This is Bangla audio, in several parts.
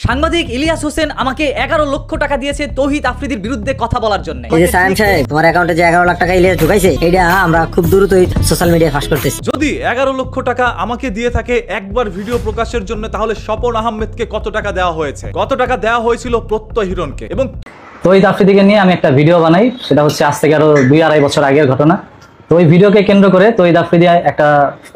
সাংবাদিক ইলিয়াস হোসেন আমাকে 11 লক্ষ টাকা দিয়েছে তৌহিদ আফ্রিদির বিরুদ্ধে কথা বলার জন্য। এই যে সায়েম সাহেব, তোমার অ্যাকাউন্টে যে 11 লাখ টাকা ইলিয়াস ঢুকাইছে, এটা আমরা খুব দ্রুতই সোশ্যাল মিডিয়ায় ফাঁস করতেছি। যদি 11 লক্ষ টাকা আমাকে দিয়ে থাকে একবার ভিডিও প্রকাশের জন্য, তাহলে স্বপন আহমেদকে কত টাকা দেওয়া হয়েছে, কত টাকা দেওয়া হয়েছিল প্রত্যয় হিরণকে? এবং তৌহিদ আফ্রিদিকে নিয়ে আমি একটা ভিডিও বানাই, সেটা হচ্ছে আজ থেকে আরো 2-2.5 বছর আগের ঘটনা। তো ওই ভিডিওকে কেন্দ্র করে তৌহিদ আফ্রিদি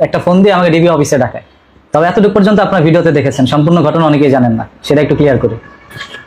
একটা ফোন দিয়ে আমাকে ডিবি অফিসে ডাকায়। তবে এতটুকু পর্যন্ত আপনার ভিডিওতে দেখেছেন, সম্পূর্ণ ঘটনা অনেকেই জানেন না, সেটা একটু ক্লিয়ার করি।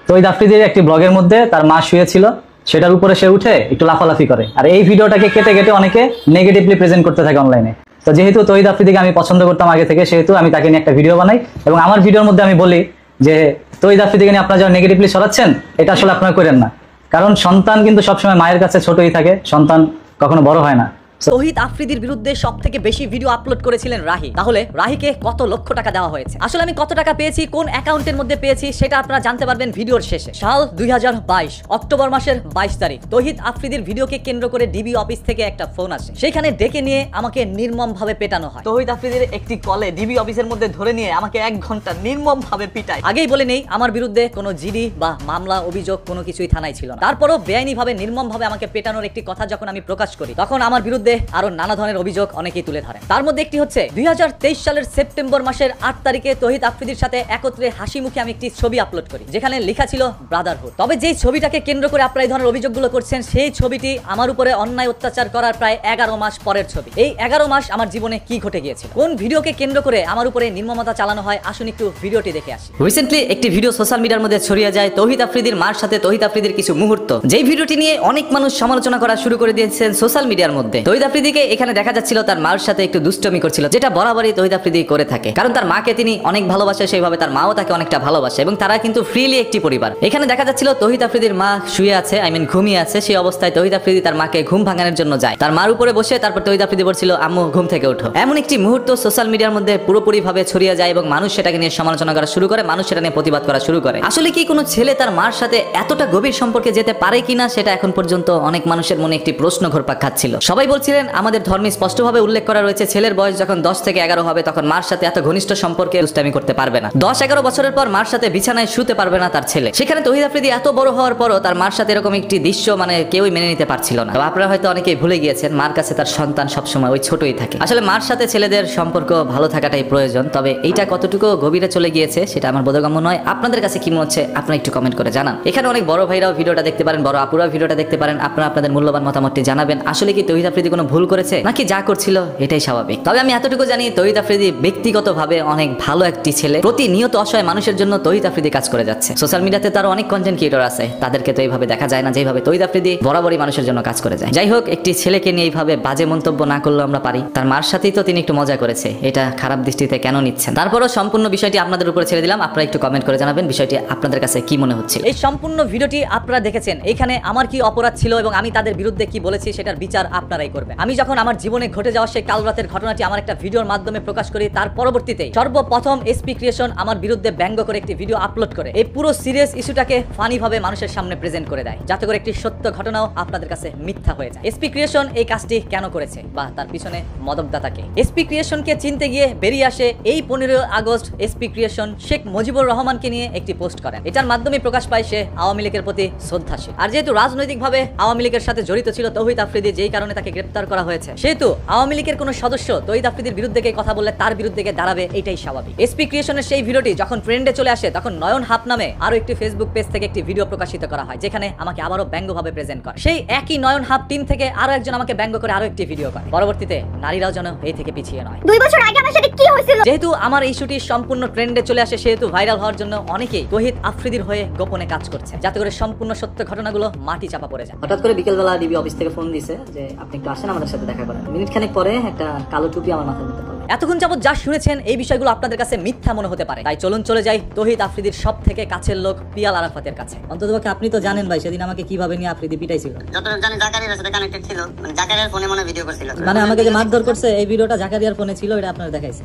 তৌহিদ আফ্রিদির একটি ব্লগের মধ্যে তার মা শুয়েছিল, সেটার উপরে সে উঠে একটু লাফালাফি করে, আর এই ভিডিওটাকে কেটে কেটে অনেকে নেগেটিভলি প্রেজেন্ট করতে থাকে অনলাইনে। তো যেহেতু তৌহিদ আফ্রিদিকে আমি পছন্দ করতাম আগে থেকে, সেহেতু আমি তাকে নিয়ে একটা ভিডিও বানাই এবং আমার ভিডিওর মধ্যে আমি বলি যে তৌহিদ আফ্রিদিকে নিয়ে আপনারা যখন নেগেটিভলি ছড়াচ্ছেন, এটা আসলে আপনারা করেন না, কারণ সন্তান কিন্তু সবসময় মায়ের কাছে ছোটই থাকে, সন্তান কখনো বড় হয় না। তৌহিদ আফ্রিদির বিরুদ্ধে সবথেকে বেশি ভিডিও আপলোড করেছিলেন রাহি। তাহলে রাহিকে কত লক্ষ টাকা দেওয়া হয়েছে, আসলে আমি কত টাকা পেয়েছি, কোন অ্যাকাউন্টের মধ্যে পেয়েছি, সেটা আপনারা জানতে পারবেন ভিডিওর শেষে। সাল 2022 অক্টোবর মাসের 22 তারিখ তৌহিদ আফ্রিদির ভিডিওকে কেন্দ্র করে ডিবি অফিস থেকে একটা ফোন আসে, সেখানে ডেকে নিয়ে আমাকে নির্মম ভাবে পেটানো হয়। তৌহিদ আফ্রিদির একটি কলে ডিবি অফিসের মধ্যে ধরে নিয়ে আমাকে 1 ঘন্টা নির্মম ভাবে পিটায়। আগেই বলে নেই, আমার বিরুদ্ধে কোনো জিডি বা মামলা অভিযোগ কোনো কিছুই থানায় ছিল না। তারপরও বেআইনি ভাবে নির্মম ভাবে আমাকে পেটানোর একটি কথা যখন আমি প্রকাশ করি, তখন আমার বিরুদ্ধে আরো নানা ধরনের অভিযোগ অনেকেই তুলে ধরেন। তার মধ্যে একটি হচ্ছে 2023 সালের সেপ্টেম্বর মাসের 8 তারিখে তৌহিদ আফ্রিদির সাথে একত্রে হাসি মুখে আমি একটি ছবি আপলোড করি, যেখানে লেখা ছিল ব্রাদারহুড। তবে যেই ছবিটাকে কেন্দ্র করে আপনারা এই ধরনের অভিযোগগুলো করছেন, সেই ছবিটি আমার উপরে অন্যায় অত্যাচার করার প্রায় 11 মাস পরের ছবি। এই 11 মাস আমার জীবনে কি ঘটে গিয়েছিল, কোন ভিডিওকে কেন্দ্র করে আমার উপরে নির্মমতা চালানো হয়, আসুন একটু ভিডিওটি দেখে আসি। রিসেন্টলি একটি ভিডিও সোশ্যাল মিডিয়ার মধ্যে ছড়িয়ে যায় তৌহিদ আফ্রিদির মার সাথে তৌহিদ আফ্রিদির কিছু মুহূর্ত, যেই ভিডিওটি নিয়ে অনেক মানুষ সমালোচনা করা শুরু করে দিয়েছেন সোশ্যাল মিডিয়ার মধ্যে। তৌহিদ আফ্রিদিকে এখানে দেখা যাচ্ছিল তার মার সাথে একটু দুষ্টমি করছিল, যেটা বরাবরই তৌহিদ আফ্রিদি করে থাকে, কারণ তার মাকে তিনি অনেক ভালোবাসে, সেইভাবে তার মাও তাকে অনেকটা ভালোবাসে এবং তারা কিন্তু ফ্রিলি একটি পরিবার। এখানে দেখা যাচ্ছিল তৌহিদ আফ্রিদির মা শুয়ে আছে, ঘুমিয়ে আছে, সেই অবস্থায় তৌহিদ আফ্রিদি তার মাকে ঘুম ভাঙানোর জন্য যায়, তার মার উপরে বসে তারপর তৌহিদ আফ্রিদি বলছিল আম্মু ঘুম থেকে ওঠো। এমন একটি মুহূর্ত সোশ্যাল মিডিয়ার মধ্যে পুরোপুরি ভাবে ছড়িয়ে যায় এবং মানুষ সেটাকে নিয়ে সমালোচনা করা শুরু করে, মানুষ সেটা নিয়ে প্রতিবাদ করা শুরু করে। আসলে কি কোনো ছেলে তার মার সাথে এতটা গভীর সম্পর্কে যেতে পারে কিনা, সেটা এখন পর্যন্ত অনেক মানুষের মনে একটি প্রশ্ন ঘুরপাক খাচ্ছিল। সবাই বলছিলেন আমাদের ধর্মে স্পষ্টভাবে উল্লেখ করা রয়েছে ছেলের বয়স যখন 10 থেকে 11 হবে, তখন মার সাথে এত ঘনিষ্ঠ সম্পর্কে দুষ্টামি করতে পারবে না। 10-11 বছরের পর মার সাথে বিছানায় শুতে পারবে না তার ছেলে। সেখানে তৌহিদ আফ্রিদি এত বড় হওয়ার পরও তার মার সাথে এরকম একটি দৃশ্য কেউই মেনে নিতে পারছিল না। আপনারা হয়তো অনেকেই ভুলে গিয়েছেন, মার কাছে তার সন্তান সবসময় ওই ছোটই থাকে। আসলে মার সাথে ছেলেদের সম্পর্ক ভালো থাকাটাই প্রয়োজন, তবে এইটা কতটুকু গভীরে চলে গিয়েছে সেটা আমার বোধগম্য নয়। আপনাদের কাছে কি মনে হচ্ছে আপনারা একটু কমেন্ট করে জানান। এখানে অনেক বড় ভাইরাও ভিডিওটা দেখতে পারেন, বড় আপুরাও ভিডিওটা দেখতে পারেন, আপনারা আপনাদের মূল্যবান মতামতটি জানাবেন। আসলে কি তৌহিদ আফ্রিদি কোনো ভুল করেছে, নাকি যা করছিল এটাই স্বাভাবিক? তবে আমি এতটুকু জানি তৌহিদ আফ্রিদি ব্যক্তিগতভাবে অনেক ভালো একটি ছেলে, প্রতিনিয়ত অসহায় মানুষের জন্য তৌহিদ আফ্রিদি কাজ করে যাচ্ছে। সোশ্যাল মিডিয়াতে তার অনেক কন্টেন্ট ক্রিয়েটর আছে, তাদেরকে তো এইভাবে দেখা যায় না যেভাবে তৌহিদ আফ্রিদি বরাবরই মানুষের জন্য কাজ করে যায়। যাই হোক, একটি ছেলেকে নিয়ে এইভাবে বাজে মন্তব্য না করলেও আমরা পারি, তার মার সাথেই তো তিনি একটু মজা করেছে, এটা খারাপ দৃষ্টিতে কেন নিচ্ছেন? তারপরও সম্পূর্ণ বিষয়টি আপনাদের উপরে ছেড়ে দিলাম, আপনারা একটু কমেন্ট করে জানাবেন বিষয়টি আপনাদের কাছে কি মনে হচ্ছে। এই সম্পূর্ণ ভিডিওটি আপনারা দেখেছেন, এখানে আমার কি অপরাধ ছিল এবং আমি তাদের বিরুদ্ধে কি বলেছি সেটার বিচার আপনারাই করবেন। আমি যখন আমার জীবনে ঘটে যাওয়া সেই কাল রাতের ঘটনাটি আমার একটা ভিডিওর মাধ্যমে প্রকাশ করি, তার পরবর্তীতে সর্বপ্রথম এসপি ক্রিয়েশন আমার বিরুদ্ধে ব্যঙ্গ করে একটি ভিডিও আপলোড করে এই পুরো সিরিয়াস ইস্যুটাকে ফানি ভাবে মানুষের সামনে প্রেজেন্ট করে দেয়, যাতে করে একটি সত্য ঘটনাও আপনাদের কাছে মিথ্যা হয়ে যায়। এসপি ক্রিয়েশন এই কাজটি কেন করেছে বা তার পিছনে মদতদাতাকে? এসপি ক্রিয়েশনকে চিনতে গিয়ে বেরিয়ে আসে এই 15 August SP creation Sheikh Mujibur রহমানকে নিয়ে একটি পোস্ট করেন। এটার মাধ্যমে প্রকাশ পায় সে আওয়ামী লীগের প্রতি শ্রদ্ধাশীল। আর যেহেতু রাজনৈতিকভাবে আওয়ামী লীগের সাথে জড়িত ছিল তৌহিদ আফ্রিদি, যেই কারণে তাকে গ্রেপ্তার করা হয়েছে, সেহেতু আওয়ামী লীগের কোনো সদস্য তৌহিদ আফ্রিদির বিরুদ্ধে কথা বললে তার বিরুদ্ধে দাঁড়াবে, এটাই স্বাভাবিক। এসপি ক্রিয়েশনের সেই ভিডিওটি যখন ট্রেন্ডে চলে আসে, তখন নয়ন হাপ নামে আরো একটি ফেসবুক পেজ থেকে একটি ভিডিও প্রকাশিত করা হয়, যেখানে আমাকে আবারও ব্যঙ্গভাবে প্রেজেন্ট করে। সেই একই নয়ন হাপ টিম থেকে আরো একজন আমাকে ব্যঙ্গ করে আরো একটি ভিডিও করে। পরবর্তীতে নারীরাও যেন এই থেকে পিছিয়ে নয়। 2 বছর আগে আমার সাথে কি হয়েছিল, যেহেতু আমার এই ইস্যুটি সম্পূর্ণ ট্রেন্ডে চলে আসে, সেহেতু ভাইরাল হওয়ার জন্য অনেকেই তৌহিদ আফ্রিদির হয়ে গোপনে কাজ করছে, যাতে করে সম্পূর্ণ সত্য ঘটনাগুলো মাটি চাপা পড়ে যায়। হঠাৎ করে বিকেলবেলা ডিবি অফিস থেকে ফোন দিছে যে আপনি একটু আসেন আমাদের সাথে দেখা করেন। মিনিট খানেক পরে একটা কালো টুপি আমার মাথার মধ্যে পড়ে। এতক্ষণ যাবত যা শুনেছেন এই বিষয়গুলো আপনাদের কাছে মিথ্যা মনে হতে পারে, তাই চলুন চলে যাই তৌহিদ আফ্রিদির সব থেকে কাছের লোক পিয়াল আরাফাতের কাছে। অন্ততপক্ষে আপনি তো জানেন ভাই, সেদিন আমাকে কিভাবে নিয়ে আফ্রিদি পিটাইছিল। যতটুকু জানি জাকারিয়ার সাথে কানেক্টেড ছিল, মানে জাকারিয়ার ফোনে মনে ভিডিও করছিল, মানে আমাকে যে মারধর করছে এই ভিডিওটা জাকারিয়ার ফোনে ছিল, এটা আপনারা দেখাইছে।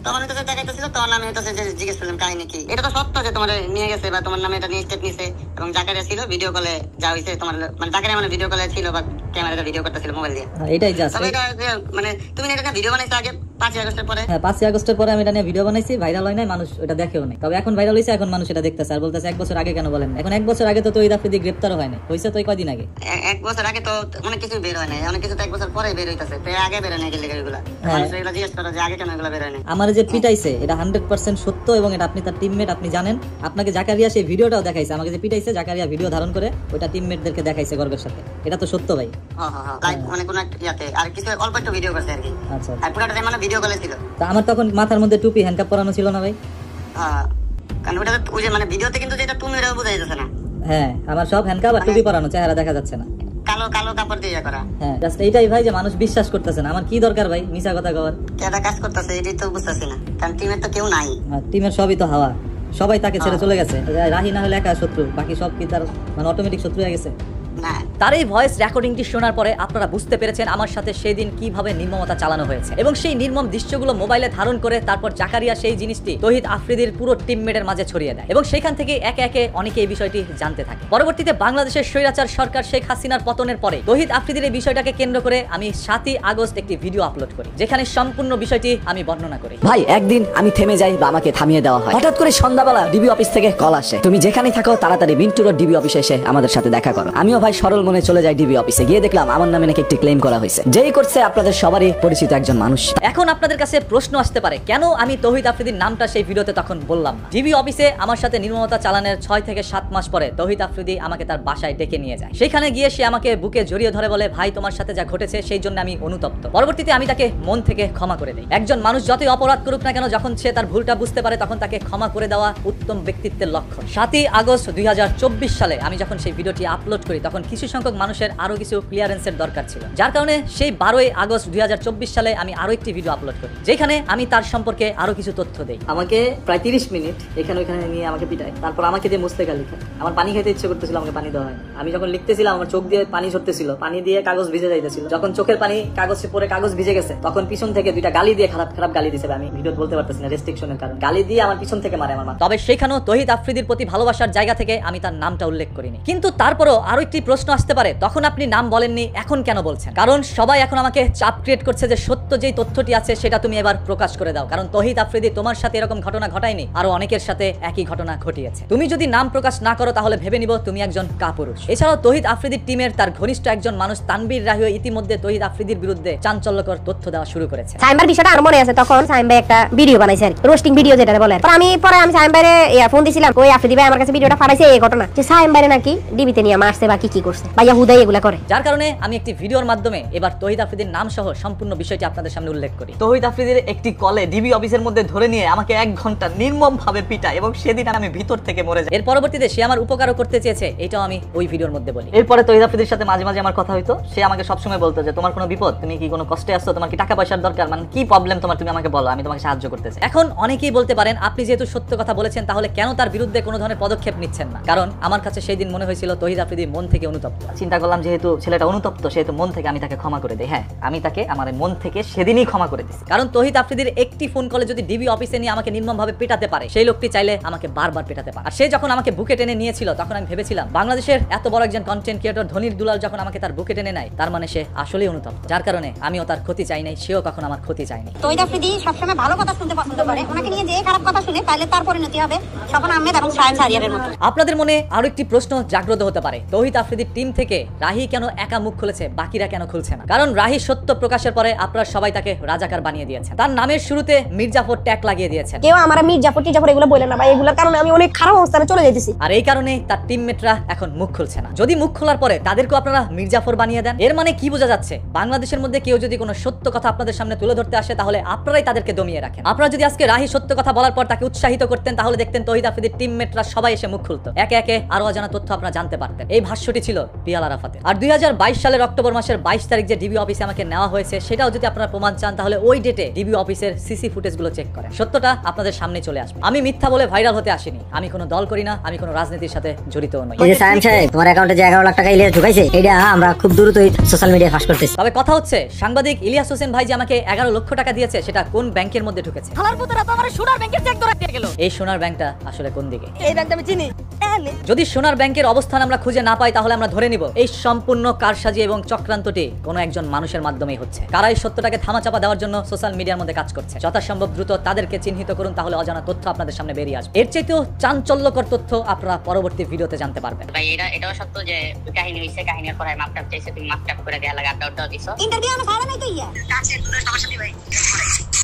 তখন তো দেখাইতেছিল, তখন আমি তো জিজ্ঞেস করলাম কাহিনী কি। এটা তো সত্য যে তোমার নিয়ে গেছে বা তোমার নামে এটা নিয়ে স্টেপ নিছে, এবং জাকারিয়া ছিল ভিডিও কলে যা হইছে তোমার, মানে জাকারিয়া মানে ভিডিও কলে ছিল বা ক্যামেরাতে ভিডিও করতেছিল মোবাইল দিয়ে। এটাই জাস্ট তবে এটা মানে তুমি এটা ভিডিও বানাইছো আগে 5ই আগস্টের পরে। হ্যাঁ 5ই আগস্টের পরে আমি এটা নিয়ে ভিডিও বানাইছি, ভাইরাল হয় নাই, মানুষ এটা দেখেও নাই। তবে এখন ভাইরাল হয়েছে, এখন মানুষ এটা দেখতেছে আর বলতেছে 1 বছর আগে কেন বলেন না। এখন 1 বছর আগে তো তহিদ আফ্রিদি গ্রেপ্তার হয় নাই, হইছে তো কয়দিন আগে। 1 বছর আগে তো অনেক কিছু বের হয় নাই, অনেক কিছু তো 1 বছর পরে বের হইতাছে। তো আগে বের হয় নাই গেলে এগুলা মানুষ এগুলা জিজ্ঞেস করে যে আগে কেন এগুলা বের হয় নাই। আমার যে পিটাইছে এটা 100% সত্য এবং এটা আপনি তার টিমমেট, আপনি জানেন। আপনাকে জাকারিয়া সেই ভিডিওটাও দেখাইছে, আমাকে যে পিটাইছে জাকারিয়া ভিডিও ধারণ করে ওটা টিমমেটদেরকে দেখাইছে গর্বের সাথে। এটা তো সত্য ভাই। হ্যাঁ লাইক মানে কোন একটা ইয়াতে আর কিছু অল্প একটু ভিডিও করছে আর কি। আচ্ছা আর পুরোটা টাইম মানে ভিডিও কলে ছিল। তা আমার তখন মাথার মধ্যে টুপি হ্যান্ডকাপ পরানো ছিল না ভাই? হ্যাঁ কারণ ওটা ওই যে মানে ভিডিওতে কিন্তু যেটা তুমি এটাও বোঝা যাচ্ছে না। হ্যাঁ আমার সব হ্যান্ডকাপ আর টুপি পরানো, চেহারা দেখা যাচ্ছে না। কালো কালো কাপড় দিয়ে করা। হ্যাঁ জাস্ট এইটাই ভাই যে মানুষ বিশ্বাস করতেছে না। আমার কি দরকার ভাই মিছা কথা কওয়ার? কেডা কাজ করতেছে এটাই তো বুঝতেছি না, কারণ টিমের তো কেউ নাই। টিমের সবই তো হাওয়া, সবাই তাকে ছেড়ে চলে গেছে। রাহি না হলে একা শত্রু, বাকি সব কি তার মানে অটোমেটিক শত্রু হয়ে গেছে? না তার এই ভয়েস রেকর্ডিংটি শোনার পরে আপনারা বুঝতে পেরেছেন আমার সাথে সেই দিন কিভাবে নির্মমতা চালানো হয়েছে এবং সেই নির্মম দৃশ্যগুলো মোবাইলে ধারণ করে তারপর জাকারিয়া সেই জিনিসটি তহিদ আফ্রিদির পুরো টিমমেটের মাঝে ছড়িয়ে দেয় এবং সেখান থেকে একে একে অনেকে এই বিষয়টি জানতে থাকে। পরবর্তীতে বাংলাদেশের স্বৈরাচার সরকার শেখ হাসিনার পতনের পরে তহিদ আফ্রিদির এই বিষয়টাকে কেন্দ্র করে আমি 7ই আগস্ট একটি ভিডিও আপলোড করি, যেখানে সম্পূর্ণ বিষয়টি আমি বর্ণনা করি। ভাই একদিন আমি থেমে যাই বা আমাকে থামিয়ে দেওয়া হয়। হঠাৎ করে সন্ধ্যাবেলা ডিবি অফিস থেকে কল আসে, তুমি যেখানেই থাকো তাড়াতাড়ি মিন্টু রোড ডিবি অফিসে এসে আমাদের সাথে দেখা করো। আমিও ভাই সরল মনে চলে যাই ডিবি অফিসে, গিয়ে দেখলাম আমার নামে নাকি একটি ক্লেম করা হয়েছে, যেই করছে আপনাদের সবারই পরিচিত একজন মানুষ। এখন আপনাদের কাছে প্রশ্ন আসতে পারে কেন আমি তহিদ আফ্রিদির নামটা সেই ভিডিওতে তখন বললাম না। ডিবি অফিসে আমার সাথে নির্মমতা চালানোর 6 থেকে 7 মাস পরে তহিদ আফ্রিদি আমাকে তার বাসায় ডেকে নিয়ে যায়। সেখানে গিয়ে সে আমাকে বুকে জড়িয়ে ধরে বলে, ভাই তোমার সাথে যা ঘটেছে সেই জন্য আমি অনুতপ্ত। পরবর্তীতে আমি তাকে মন থেকে ক্ষমা করে দিই। একজন মানুষ যতই অপরাধ করুক না কেন, যখন সে তার ভুলটা বুঝতে পারে তখন তাকে ক্ষমা করে দেওয়া উত্তম ব্যক্তিত্বের লক্ষণ। 7ই আগস্ট 2024 সালে আমি যখন সেই ভিডিওটি আপলোড করি তখন কিছু সংখ্যক মানুষের আরো কিছু ক্লিয়ারেন্সের দরকার ছিল, যার কারণে সেই 12ই আগস্ট 2024 সালে আমি আরো একটি ভিডিও আপলোড করি, যেখানে আমি তার সম্পর্কে আরো কিছু তথ্য দেই। আমাকে প্রায় 30 মিনিট এখানে ওখানে নিয়ে আমাকে পিটায়, তারপর আমাকে দিয়ে মুস্তেকা লিখে। আমার পানি খেতে ইচ্ছে করতেছিল, আমাকে পানি দেওয়া হয়। আমি যখন লিখতেছিলাম আমার চোখ দিয়ে পানি ঝরতেছিল, পানি দিয়ে কাগজ ভিজে যাইতেছিল। যখন চোখের পানি কাগজে পরে কাগজ ভিজে গেছে তখন পিছন থেকে দুইটা গালি দিয়ে খারাপ খারাপ গালি দিয়েছে। আমি ভিডিও বলতে পারতেছি না রেস্ট্রিকশনের কারণে, গালি দিয়ে আমার পিছন থেকে মারে আমার মা। তবে সেখানেও তহিদ আফ্রিদির প্রতি ভালোবাসার জায়গা থেকে আমি তার নামটা উল্লেখ করিনি। কিন্তু তারপরও আরো একটি প্রশ্ন আসতে পারে, তখন আপনি নাম বলেননি, এখন কেন বলছেন? কারণ সবাই এখন আমাকে চাপ ক্রিয়েট করছে যে সত্য যেই তথ্যটি আছে সেটা তুমি এবার প্রকাশ করে দাও, কারণ তহিদ আফ্রিদি তোমার সাথে এরকম ঘটনা ঘটায়নি, আরো অনেকের সাথে একই ঘটনা ঘটিয়েছে। তুমি যদি নাম প্রকাশ না করো তাহলে ভেবে নিব তুমি একজন কাপুরুষ। এছাড়াও তহিদ আফ্রিদির টিমের তার ঘনিষ্ঠ একজন মানুষ তানবীর রাহিও ইতিমধ্যে তহিদ আফ্রিদির বিরুদ্ধে চাঞ্চল্যকর তথ্য দেওয়া শুরু করেছে। সাইমবার বিষয়টা আর মনে আছে, তখন সাইম ভাই একটা ভিডিও বানাইছে আর রোস্টিং ভিডিও যেটা বলে। পরে আমি সাইম ভাইরে ফোন দিছিলাম, ওই আফ্রিদি ভাই আমার কাছে ভিডিওটা পাঠাইছে এই ঘটনা, যে সাইম ভাইরে নাকি ডিবিতে নিয়ে মারছে বা কি করছে, ভাইয়া হুদাই এগুলা করে। যার কারণে আমি একটি ভিডিওর মাধ্যমে এবার তহিদ আফ্রিদির নাম সহ সম্পূর্ণ বিষয়টি আপনাদের সামনে উল্লেখ করি। তহিদ আফ্রিদির একটি কলে ডিবি অফিসের মধ্যে ধরে নিয়ে আমাকে 1 ঘন্টা নির্মম ভাবে পিটায় এবং সেদিন আমি ভিতর থেকে মরে যাই। এর পরবর্তীতে সে আমার উপকারও করতে চেয়েছে, এটাও আমি ওই ভিডিওর মধ্যে বলি। এরপরে তহিদ আফ্রিদির সাথে মাঝে মাঝে আমার কথা হইতো, সে আমাকে সবসময় বলতো যে তোমার কোনো বিপদ, তুমি কি কোনো কষ্টে আসছো, তোমার কি টাকা পয়সার দরকার, মানে কি প্রবলেম তোমার, তুমি আমাকে বলো, আমি তোমাকে সাহায্য করতে চাই। এখন অনেকেই বলতে পারেন আপনি যেহেতু সত্য কথা বলেছেন তাহলে কেন তার বিরুদ্ধে কোনো ধরনের পদক্ষেপ নিচ্ছেন না? কারণ আমার কাছে সেই দিন মনে হয়েছিল তহিদ আফ্রিদি মন থেকে অনুতপ্ত। চিন্তা করলাম যেহেতু ছেলেটা অনুতপ্ত সেহেতু মন থেকে আমি তাকে ক্ষমা করে দিই। হ্যাঁ আমি তাকে আমার মন থেকে সেদিনই ক্ষমা করে দিচ্ছি, কারণ তহিদ আফ্রিদির একটি ফোন কলে যদি ডিবি অফিসে নিয়ে আমাকে নির্মমভাবে পেটাতে পারে, সেই লোকটি চাইলে আমাকে বারবার পেটাতে পারে। আর সে যখন আমাকে বুকে টেনে নিয়েছিল তখন আমি ভেবেছিলাম বাংলাদেশের এত বড় একজন কন্টেন্ট ক্রিয়েটর ধনির দুলাল যখন আমাকে তার বুকে টেনে নেয় তার মানে সে আসলেই অনুতপ্ত, যার কারণে আমিও তার ক্ষতি চাই নাই, সেও কখন আমার ক্ষতি চায়নি। তহিদ আফ্রিদি সবসময় ভালো কথা শুনতে পছন্দ করে, ওনাকে নিয়ে যে খারাপ কথা শুনে তাহলে তার পরিণতি হবে স্বপন আহমেদ এবং সায়েম সারিয়ারের মতো। আপনাদের মনে আরো একটি প্রশ্ন জাগ্রত হতে পারে, তহিদ আফ্রিদির টিম থেকে রাহি কেন একা মুখ খুলেছে, বাকিরা কেন খুলছে না? কারণ রাহি সত্য প্রকাশের পরে আপনারা সবাই তাকে রাজাকার বানিয়ে দিয়েছেন, তার নামের শুরুতে মির্জাফর ট্যাগ লাগিয়ে দিয়েছেন। কেউ আমার মির্জাফর টিজাফর এগুলো বলে না ভাই, এগুলোর কারণে আমি অনেক খারাপ অবস্থানে চলে যাইতেছি। আর এই কারণে তার টিমমেটরা এখন মুখ খুলছে না। যদি মুখ খোলার পরে তাদেরকেও আপনারা মির্জাফর বানিয়ে দেন, এর মানে কি বোঝা যাচ্ছে? বাংলাদেশের মধ্যে কেউ যদি কোনো সত্য কথা আপনাদের সামনে তুলে ধরতে আসে তাহলে আপনারাই তাদেরকে দমিয়ে রাখেন। আপনারা যদি আজকে রাহি সত্য কথা বলার পর তাকে উৎসাহিত করতেন তাহলে দেখতেন তহিদ আফ্রিদির টিমমেটরা সবাই এসে মুখ খুলতো, একে একে আরো অজানা তথ্য আপনারা জানতে পারতেন। এই ভাষ্যটি ছিল পিয়াল আরাফাতের। আর 2022 সালের অক্টোবর মাসের 22 তারিখ যে ডিবি অফিসে আমাকে নেওয়া হয়েছে সেটাও যদি আপনারা প্রমাণ চান তাহলে ওই ডেটে ডিবি অফিসের সিসি ফুটেজগুলো চেক করেন, সত্যটা আপনাদের সামনে চলে আসবে। আমি মিথ্যা বলে ভাইরাল হতে আসিনি, আমি কোনো দল করি না, আমি কোনো রাজনীতির সাথে জড়িত নই। এই যে সায়েম সাহেব তোমার অ্যাকাউন্টে যে 11 লাখ টাকা ইলিয়াস ঢুকাইছে এটা আমরা খুব দ্রুতই সোশ্যাল মিডিয়ায় ফাঁস করতেছি। তবে কথা হচ্ছে সাংবাদিক ইলিয়াস হোসেন ভাই যে আমাকে 11 লক্ষ টাকা দিয়েছে সেটা কোন ব্যাংকের মধ্যে ঢুকেছে? হালার পুতরা তো আমার সোনার ব্যাংকের চেক ধরে দিয়ে গেল। এই সোনার ব্যাংকটা আসলে কোন দিকে? এই ব্যাংকটা আমি চিনি, তাহলে যদি সোনার ব্যাংকের অবস্থান আমরা খুঁজে না পাই তাহলে আমরা ধরে নিব এই সম্পূর্ণ কারসাজি এবং চক্রান্তটি কোনো একজন মানুষের মাধ্যমেই হচ্ছে। কারা এই সত্যটাকে থামাচাপা দেওয়ার জন্য সোশ্যাল মিডিয়ার মধ্যে কাজ করছে, যথাসম্ভব দ্রুত তাদেরকে চিহ্নিত করুন, তাহলে অজানা তথ্য আপনাদের সামনে বেরিয়ে আসবে। এর চাইতেও চাঞ্চল্যকর তথ্য আপনারা পরবর্তী ভিডিওতে জানতে পারবেন। ভাই এটাও সত্য যে কাহিনী হইছে, কাহিনীর পরে মাপটাপ চাইছে, তুমি মাপটাপ করে দেয়া লাগে, আপটাও দিছো। ইন্টারভিউ আমার ভালো নাই তো ইয়া কাছে তোর সমস্যা ভাই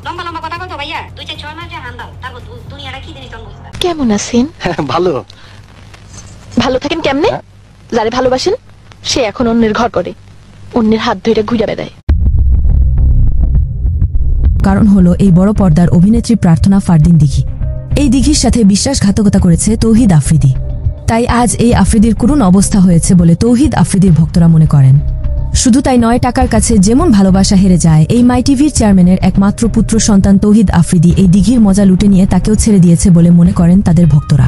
লম্বা লম্বা কথা বলতো ভাইয়া 2-6 মাস যে হান্দাল তারপর দুনিয়াটা কি জানি তোর বুঝতা। কেমন আছেন? ভালো। ভালো থাকেন কেমনে? যারে ভালোবাসেন সে এখন অন্যের ঘর করে, অন্যের হাত ধরে ঘুরে বেড়ায়। কারণ হলো এই বড় পর্দার অভিনেত্রী প্রার্থনা ফারদিন দিঘি। এই দিঘির সাথে বিশ্বাসঘাতকতা করেছে তৌহিদ আফ্রিদি। তাই আজ এই আফ্রিদির করুণ অবস্থা হয়েছে বলে তৌহিদ আফ্রিদির ভক্তরা মনে করেন। শুধু তাই নয়, টাকার কাছে যেমন ভালোবাসা হেরে যায়, এই মাই টিভির চেয়ারম্যানের একমাত্র পুত্র সন্তান তৌহিদ আফ্রিদি এই দিঘির মজা লুটে নিয়ে তাকেও ছেড়ে দিয়েছে বলে মনে করেন তাদের ভক্তরা।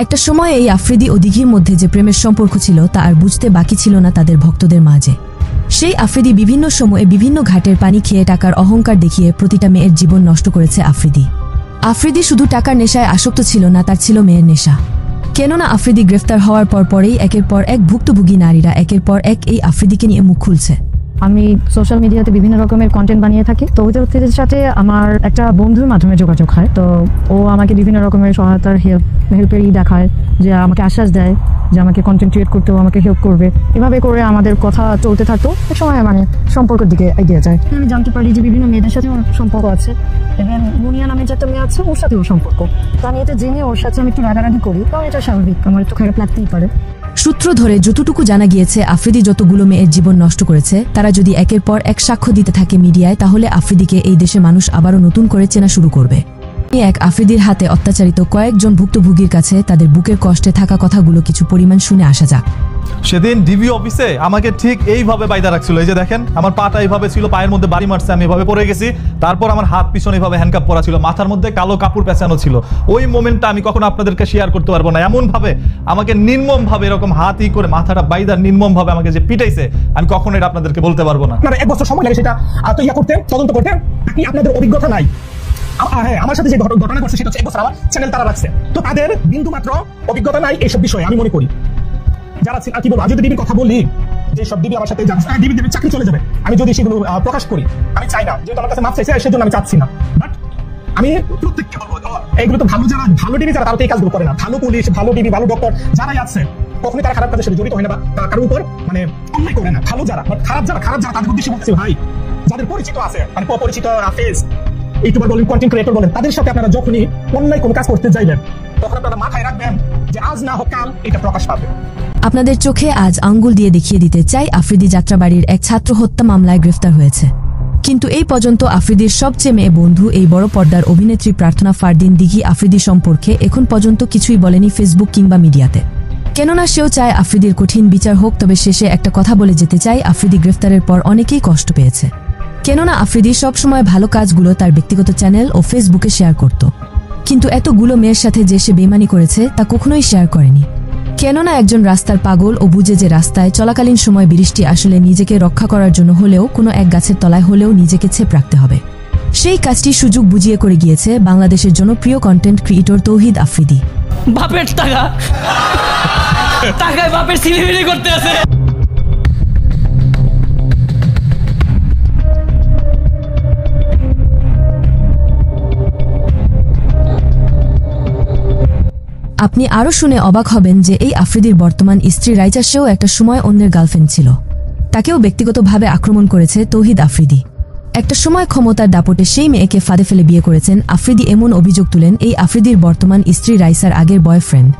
একটা সময় এই আফ্রিদি ও দিঘির মধ্যে যে প্রেমের সম্পর্ক ছিল তা আর বুঝতে বাকি ছিল না তাদের ভক্তদের মাঝে। সেই আফ্রিদি বিভিন্ন সময়ে বিভিন্ন ঘাটের পানি খেয়ে টাকার অহংকার দেখিয়ে প্রতিটা মেয়ের জীবন নষ্ট করেছে আফ্রিদি। আফ্রিদি শুধু টাকার নেশায় আসক্ত ছিল না, তার ছিল মেয়ের নেশা। কেননা আফ্রিদি গ্রেফতার হওয়ার পরেই একের পর এক ভুক্তভোগী নারীরা একের পর এক এই আফ্রিদিকে নিয়ে মুখ খুলছে। আমি সোশ্যাল মিডিয়াতে বিভিন্ন রকমের কন্টেন্ট বানিয়ে থাকি। তো ওই ব্যক্তিদের সাথে আমার একটা বন্ধুর মাধ্যমে যোগাযোগ হয়। তো ও আমাকে বিভিন্ন রকমের সহায়তার হেল্পের দেখায়, যে আমাকে আশ্বাস দেয় যে আমাকে কন্টেন্ট ক্রিয়েট করতেও আমাকে হেল্প করবে। এভাবে করে আমাদের কথা চলতে থাকতো। এক সময় মানে সম্পর্কের দিকে এগিয়ে যায়। আমি জানতে পারি যে বিভিন্ন মেয়েদের সাথে ওর সম্পর্ক আছে, এবং মুনিয়া নামে যে একটা মেয়ে আছে ওর সাথে ওর সম্পর্ক। তো আমি এটা জেনে ওর সাথে আমি একটু রাগারাগি করি, কারণ এটা স্বাভাবিক, আমার একটু খারাপ লাগতেই পারে। সূত্র ধরে যতটুকু জানা গিয়েছে, আফ্রিদি যতগুলো মেয়ের জীবন নষ্ট করেছে তারা যদি একের পর এক সাক্ষ্য দিতে থাকে মিডিয়ায়, তাহলে আফ্রিদিকে এই দেশে মানুষ আবারও নতুন করে চেনা শুরু করবে। এক আফ্রিদির হাতে অত্যাচারিত কয়েকজন ভুক্তভোগীর কাছে তাদের বুকের কষ্টে থাকা কথাগুলো কিছু পরিমাণ শুনে আসা যাক। সেদিন ডিবি অফিসে আমাকে ঠিক এইভাবে বাইদা রাখছিল। এই যে দেখেন, আমার পাটা এইভাবে ছিল, পায়ের মধ্যে বাড়ি মারছে, আমি এভাবে পড়ে গেছি। তারপর আমার হাত পিছনে এইভাবে হ্যান্ডকাপ পরা ছিল, মাথার মধ্যে কালো কাপড় পেঁচানো ছিল। ওই মোমেন্টটা আমি কখনো আপনাদেরকে শেয়ার করতে পারবো না। এমন ভাবে আমাকে নির্মম ভাবে এরকম হাত করে মাথাটা বাইদা নির্মম ভাবে আমাকে যে পিটাইছে, আমি কখনো এটা আপনাদেরকে বলতে পারবো না। আপনারা 1 বছর সময় লাগে সেটা তদন্ত করতে, নাকি আপনাদের অভিজ্ঞতা নাই? হ্যাঁ, আমার সাথে যে ঘটনা ঘটছে সেটা হচ্ছে 1 বছর আমার চ্যানেল তারা রাখছে, তো তাদের বিন্দু মাত্র অভিজ্ঞতা নাই এইসব বিষয়ে। আমি মনে করি যারা কি বলবো, যদি ডিবির কথা বলি, যে সব ডিবি আমার সাথে ডিবি চাকরি চলে যাবে আমি যদি সেগুলো প্রকাশ করি। আমি চাই না, যেহেতু আমার কাছে মাপ চাইছে সেজন্য আমি চাচ্ছি না। বাট আমি প্রত্যেককে বলবো, এইগুলো তো ভালো ডিবি যারা, তারা তো এই কাজগুলো করে না। ভালো পুলিশ, ভালো ডিবি, ভালো ডক্টর যারাই আছে, কখনোই তারা খারাপ কাজের সাথে জড়িত হয় না বা কারোর উপর মানে অন্যায় করে না। ভালো যারা, খারাপ যারা তাদের উদ্দেশ্যে বলছি ভাই, যাদের পরিচিত আছে, মানে অপরিচিত ফেস, ইউটিউবার বলেন, কন্টেন্ট ক্রিয়েটর বলেন, তাদের সাথে আপনারা যখনই অন্যায় কোনো কাজ করতে যাইবেন, তখন আপনারা মাথায় রাখবেন যে আজ না হোক কাল এটা প্রকাশ পাবে। আপনাদের চোখে আজ আঙ্গুল দিয়ে দেখিয়ে দিতে চাই, আফ্রিদি যাত্রাবাড়ির এক ছাত্র হত্যা মামলায় গ্রেফতার হয়েছে। কিন্তু এই পর্যন্ত আফ্রিদির সবচেয়ে মেয়ে বন্ধু এই বড় পর্দার অভিনেত্রী প্রার্থনা ফারদিন দিঘি আফ্রিদি সম্পর্কে এখন পর্যন্ত কিছুই বলেনি ফেসবুক কিংবা মিডিয়াতে। কেননা সেও চায় আফ্রিদির কঠিন বিচার হোক। তবে শেষে একটা কথা বলে যেতে চাই, আফ্রিদি গ্রেফতারের পর অনেকেই কষ্ট পেয়েছে। কেননা আফ্রিদি সবসময় ভালো কাজগুলো তার ব্যক্তিগত চ্যানেল ও ফেসবুকে শেয়ার করত, কিন্তু এতগুলো মেয়ের সাথে যে সে বেইমানি করেছে তা কখনোই শেয়ার করেনি। কেননা একজন রাস্তার পাগল ও বুঝে যে রাস্তায় চলাকালীন সময় বৃষ্টি আসলে নিজেকে রক্ষা করার জন্য হলেও কোনো এক গাছের তলায় হলেও নিজেকে ছেপ রাখতে হবে, সেই কাজটি সুযোগ বুঝিয়ে করে গিয়েছে বাংলাদেশের জনপ্রিয় কন্টেন্ট ক্রিয়েটর তৌহিদ আফ্রিদি। বাপের টাকায় বাপের সিলিমিলি করতে আছে। আপনি আরো শুনে অবাক হবেন যে এই আফ্রিদির বর্তমান স্ত্রী রাইচা সেও একটা সময় অন্যের গার্লফ্রেন্ড ছিল, তাকেও ব্যক্তিগতভাবে আক্রমণ করেছে তৌহিদ আফ্রিদি। একটা সময় ক্ষমতার দাপটে সেই মেয়েকে ফাঁদে ফেলে বিয়ে করেছেন আফ্রিদি, এমন অভিযোগ তুলেন এই আফ্রিদির বর্তমান স্ত্রী রাইসার আগের বয়ফ্রেন্ড।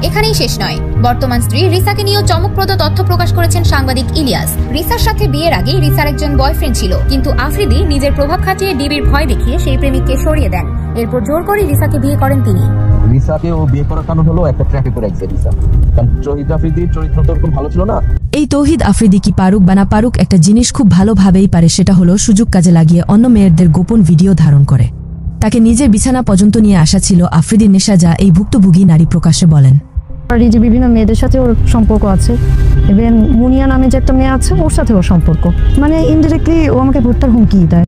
এখানেই শেষ নয়, বর্তমান স্ত্রী রিসাকে নিয়েও চমকপ্রদ তথ্য প্রকাশ করেছেন সাংবাদিক ইলিয়াস। রিসার সাথে বিয়ের আগে রিসার একজন বয়ফ্রেন্ড ছিল, কিন্তু আফ্রিদি নিজের প্রভাব খাটিয়ে ডিবির ভয় দেখিয়ে সেই প্রেমিককে সরিয়ে দেন। এরপর জোর করে রিসাকে বিয়ে করেন তিনি। রিসাকে ও বিয়ে করার কারণ হলো একটা ট্র্যাপে পড়ে গেছে রিসা, কারণ তৌহিদ আফ্রিদির চরিত্র তো খুব ভালো ছিল না। এই তৌহিদ আফ্রিদি কি পারুক বা না পারুক, একটা জিনিস খুব ভালোভাবেই পারে, সেটা হলো সুযোগ কাজে লাগিয়ে অন্য মেয়েদের গোপন ভিডিও ধারণ করে। তাকে নিজের বিছানা পর্যন্ত নিয়ে আসা ছিল আফ্রিদির নেশা, যা এই ভুক্তভোগী নারী প্রকাশ্যে বলেন। যে বিভিন্ন মেয়েদের সাথে ওর সম্পর্ক আছে, এবং মুনিয়া নামে যে একটা মেয়ে আছে ওর সাথে ওর সম্পর্ক, মানে ইনডিরেক্টলি ও আমাকে ভোটটার হুমকি দেয়।